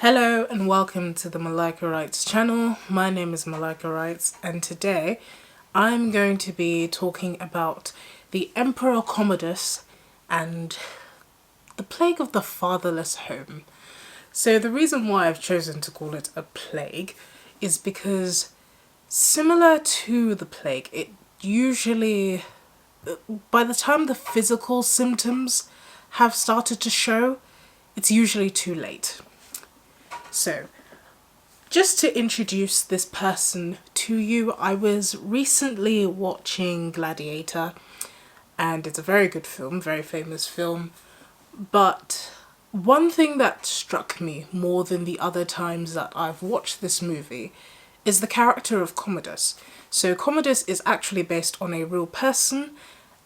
Hello and welcome to the Malika Writes channel. My name is Malika Writes and today I'm going to be talking about the Emperor Commodus and the plague of the fatherless home. So the reason why I've chosen to call it a plague is because similar to the plague, it usually, by the time the physical symptoms have started to show, it's usually too late. So, just to introduce this person to you, I was recently watching Gladiator, and it's a very good film, very famous film, but one thing that struck me more than the other times that I've watched this movie is the character of Commodus. So Commodus is actually based on a real person,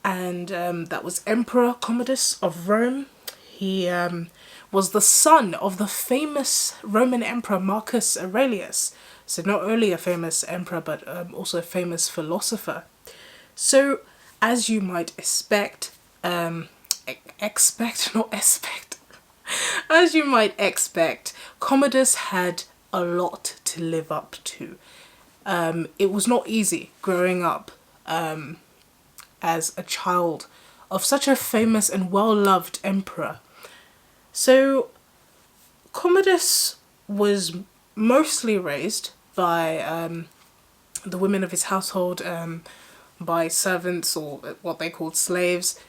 and that was Emperor Commodus of Rome. He was the son of the famous Roman Emperor Marcus Aurelius. So not only a famous emperor, but also a famous philosopher. So, as you might expect, as you might expect, Commodus had a lot to live up to. It was not easy growing up as a child of such a famous and well-loved emperor. So, Commodus was mostly raised by the women of his household, by servants or what they called slaves,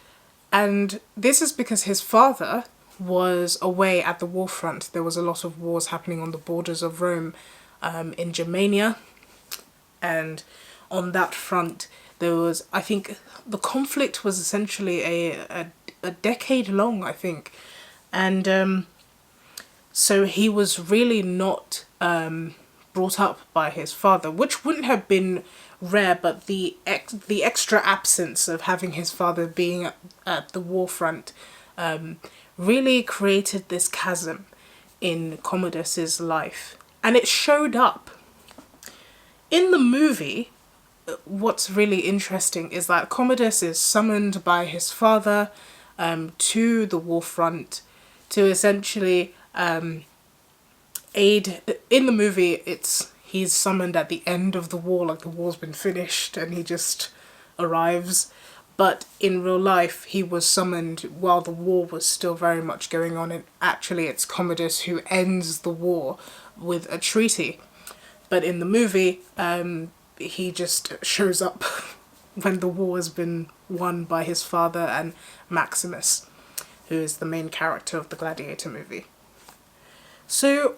and this is because his father was away at the war front. There was a lot of wars happening on the borders of Rome, in Germania, and on that front there was, I think, the conflict was essentially a decade long, I think. And so he was really not brought up by his father, which wouldn't have been rare, but the extra absence of having his father being at the war front really created this chasm in Commodus's life. And it showed up. In the movie, what's really interesting is that Commodus is summoned by his father to the war front to essentially aid. In the movie, he's summoned at the end of the war, like the war's been finished and he just arrives. But in real life, he was summoned while the war was still very much going on, and actually it's Commodus who ends the war with a treaty. But in the movie, he just shows up when the war has been won by his father and Maximus, who is the main character of the Gladiator movie. So,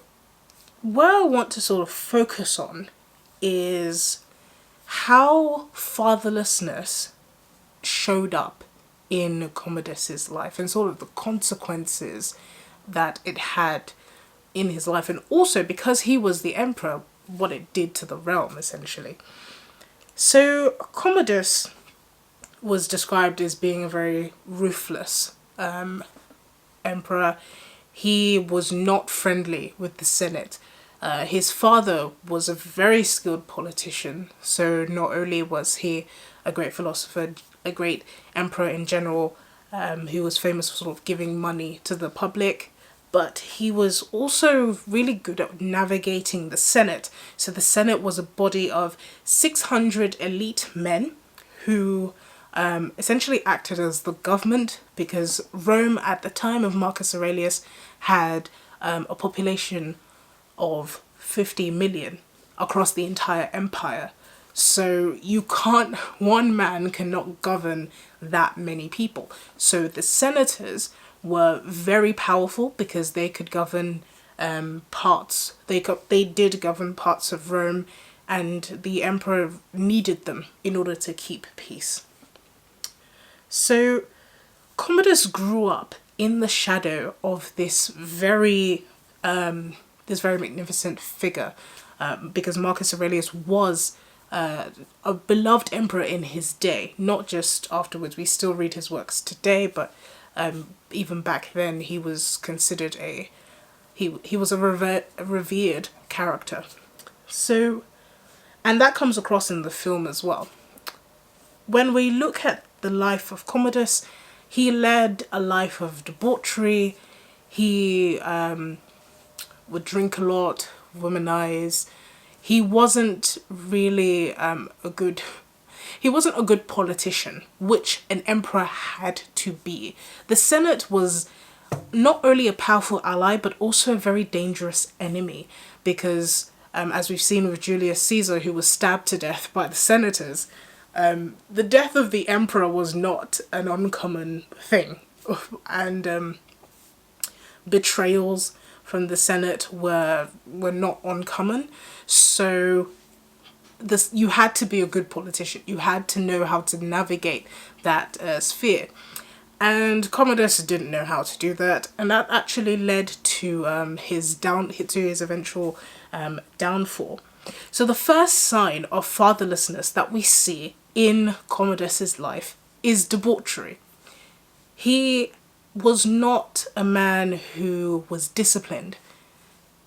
what I want to sort of focus on is how fatherlessness showed up in Commodus's life and sort of the consequences that it had in his life, and also because he was the emperor, what it did to the realm, essentially. So, Commodus was described as being a very ruthless emperor. He was not friendly with the Senate. His father was a very skilled politician, so not only was he a great philosopher, a great emperor in general, who was famous for sort of giving money to the public, but he was also really good at navigating the Senate. So the Senate was a body of 600 elite men who essentially acted as the government, because Rome at the time of Marcus Aurelius had a population of 50 million across the entire empire. So one man cannot govern that many people. So the senators were very powerful because they could govern they did govern parts of Rome, and the emperor needed them in order to keep peace. So Commodus grew up in the shadow of this very magnificent figure, because Marcus Aurelius was a beloved emperor in his day, not just afterwards. We still read his works today, but even back then he was considered he was a revered character. So, and that comes across in the film as well. When we look at the life of Commodus, he led a life of debauchery. He would drink a lot, womanize. He wasn't really he wasn't a good politician, which an emperor had to be. The Senate was not only a powerful ally, but also a very dangerous enemy, because as we've seen with Julius Caesar, who was stabbed to death by the senators, the death of the emperor was not an uncommon thing. And betrayals from the Senate were not uncommon. So you had to be a good politician. You had to know how to navigate that sphere. And Commodus didn't know how to do that, and that actually led to his eventual downfall. So the first sign of fatherlessness that we see in Commodus's life is debauchery. He was not a man who was disciplined.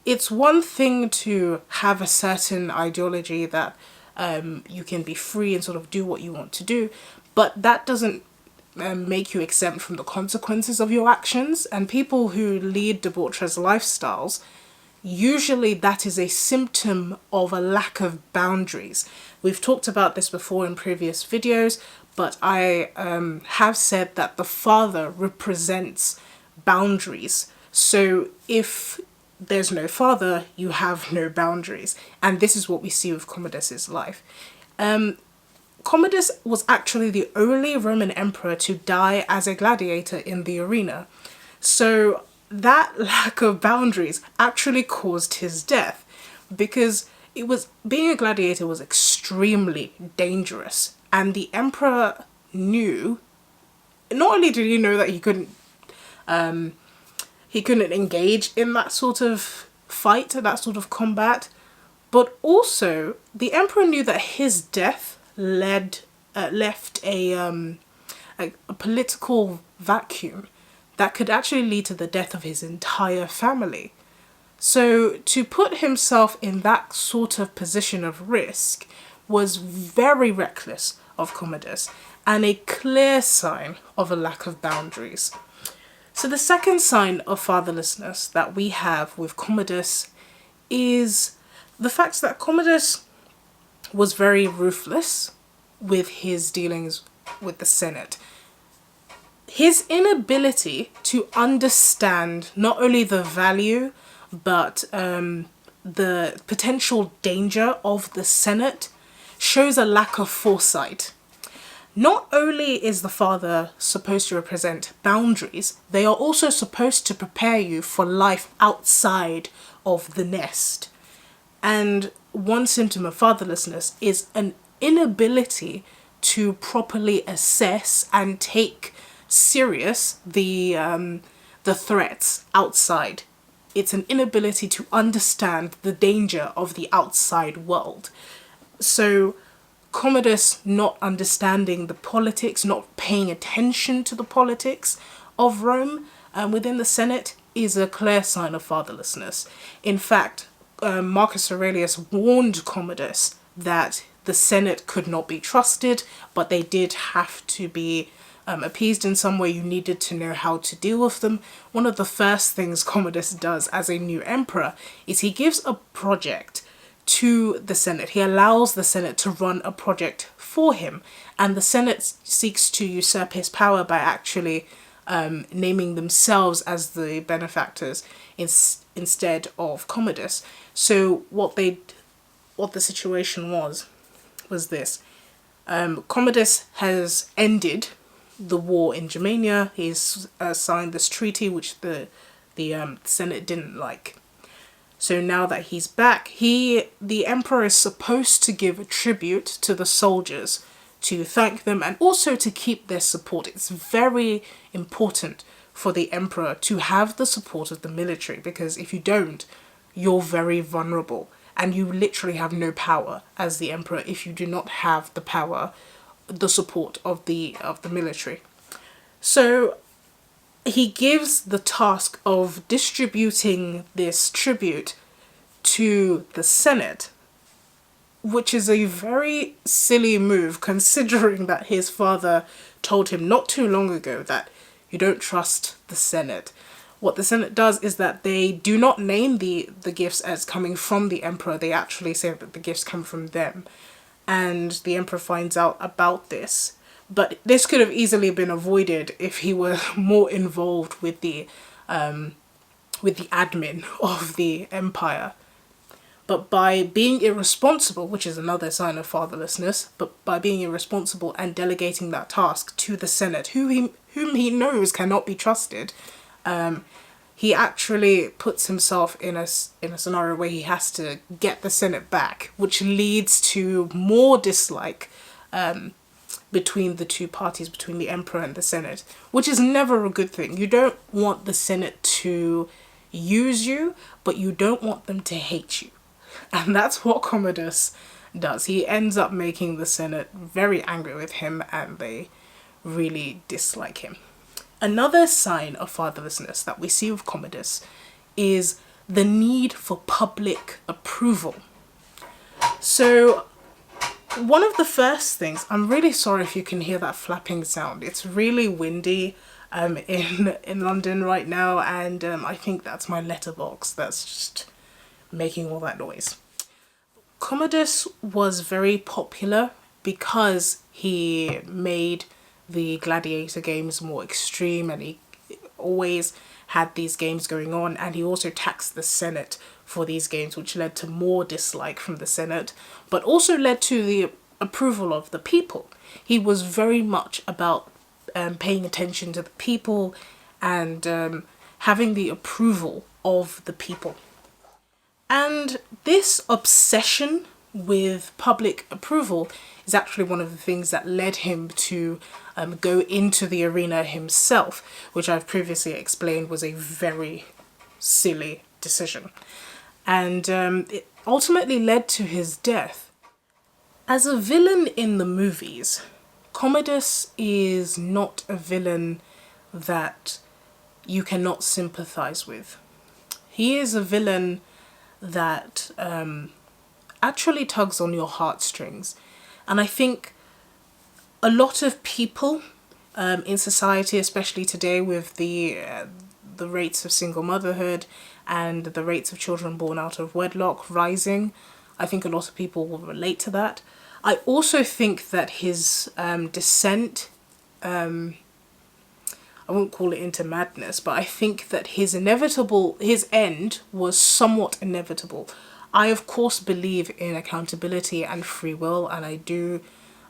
It's one thing to have a certain ideology that you can be free and sort of do what you want to do, but that doesn't make you exempt from the consequences of your actions. And people who lead debaucherous lifestyles, usually that is a symptom of a lack of boundaries. We've talked about this before in previous videos, but I have said that the father represents boundaries. So if there's no father, you have no boundaries. And this is what we see with Commodus's life. Commodus was actually the only Roman emperor to die as a gladiator in the arena. So that lack of boundaries actually caused his death, because being a gladiator was extremely dangerous. And the emperor knew, not only did he know that he couldn't engage in that sort of fight, that sort of combat, but also the emperor knew that his death left a political vacuum that could actually lead to the death of his entire family. So to put himself in that sort of position of risk was very reckless of Commodus, and a clear sign of a lack of boundaries. So the second sign of fatherlessness that we have with Commodus is the fact that Commodus was very ruthless with his dealings with the Senate. His inability to understand not only the value but the potential danger of the Senate shows a lack of foresight. Not only is the father supposed to represent boundaries, they are also supposed to prepare you for life outside of the nest. And one symptom of fatherlessness is an inability to properly assess and take serious the threats outside. It's an inability to understand the danger of the outside world. So Commodus not understanding the politics, not paying attention to the politics of Rome within the Senate is a clear sign of fatherlessness. In fact, Marcus Aurelius warned Commodus that the Senate could not be trusted, but they did have to be appeased in some way. You needed to know how to deal with them. One of the first things Commodus does as a new emperor is he gives a project to the Senate. He allows the Senate to run a project for him, and the Senate seeks to usurp his power by actually naming themselves as the benefactors instead of Commodus. So what the situation was this. Commodus has ended the war in Germania. He's signed this treaty which the Senate didn't like. So now that he's back, the emperor is supposed to give a tribute to the soldiers to thank them and also to keep their support. It's very important for the emperor to have the support of the military, because if you don't, you're very vulnerable and you literally have no power as the emperor if you do not have the support of the military. So he gives the task of distributing this tribute to the Senate, which is a very silly move considering that his father told him not too long ago that you don't trust the Senate. what the Senate does is that they do not name the gifts as coming from the emperor. They actually say that the gifts come from them. And the emperor finds out about this. But this could have easily been avoided if he were more involved with the admin of the empire. But by being irresponsible, which is another sign of fatherlessness, but by being irresponsible and delegating that task to the Senate, whom he knows cannot be trusted, he actually puts himself in a scenario where he has to get the Senate back, which leads to more dislike between the two parties, between the emperor and the Senate, which is never a good thing. You don't want the Senate to use you, but you don't want them to hate you. And that's what Commodus does. He ends up making the Senate very angry with him, and they really dislike him. Another sign of fatherlessness that we see with Commodus is the need for public approval. So one of the first things, I'm really sorry if you can hear that flapping sound. It's really windy in London right now, and I think that's my letterbox that's just making all that noise. Commodus was very popular because he made the gladiator games more extreme, and he always had these games going on, and he also taxed the Senate for these games, which led to more dislike from the Senate, but also led to the approval of the people. He was very much about paying attention to the people and having the approval of the people. And this obsession with public approval is actually one of the things that led him to go into the arena himself, which I've previously explained was a very silly decision. And it ultimately led to his death. As a villain in the movies, Commodus is not a villain that you cannot sympathize with. He is a villain that actually tugs on your heartstrings. And I think a lot of people in society, especially today with the rates of single motherhood and the rates of children born out of wedlock rising, I think a lot of people will relate to that. I also think that his descent, I won't call it into madness, but I think that his end was somewhat inevitable. I of course believe in accountability and free will, and I do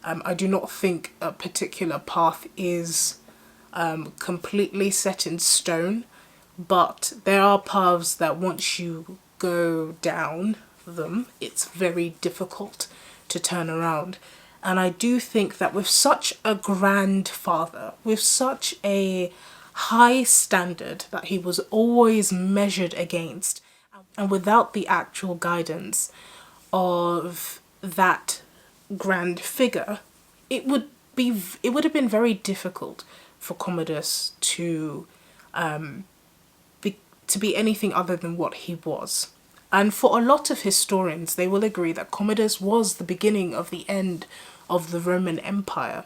not think a particular path is completely set in stone, but there are paths that once you go down them, it's very difficult to turn around. And I do think that with such a grandfather, with such a high standard that he was always measured against, and without the actual guidance of that grand figure, it would have been very difficult for Commodus to be anything other than what he was. And for a lot of historians, they will agree that Commodus was the beginning of the end of the Roman Empire.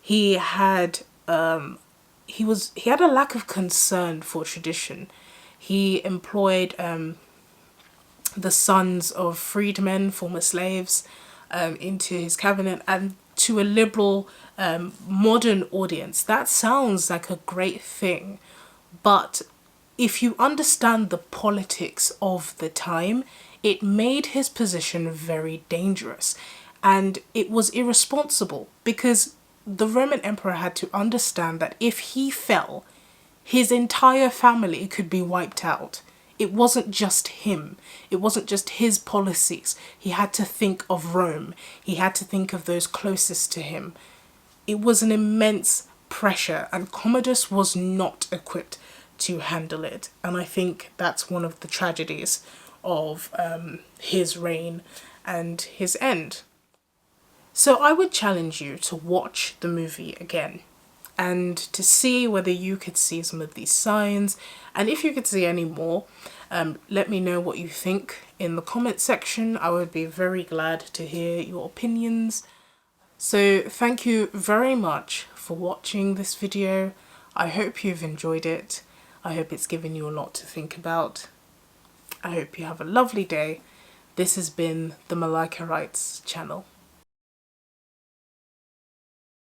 He had a lack of concern for tradition. He employed the sons of freedmen, former slaves, into his cabinet, and to a liberal modern audience, that sounds like a great thing. But if you understand the politics of the time, it made his position very dangerous. And it was irresponsible because the Roman emperor had to understand that if he fell, his entire family could be wiped out. It wasn't just him. It wasn't just his policies. He had to think of Rome. He had to think of those closest to him. It was an immense pressure, and Commodus was not equipped to handle it. And I think that's one of the tragedies of his reign and his end. So I would challenge you to watch the movie again and to see whether you could see some of these signs, and if you could see any more, let me know what you think in the comment section. I would be very glad to hear your opinions. So thank you very much for watching this video. I hope you've enjoyed it. I hope it's given you a lot to think about. I hope you have a lovely day. This has been the Malika Writes channel.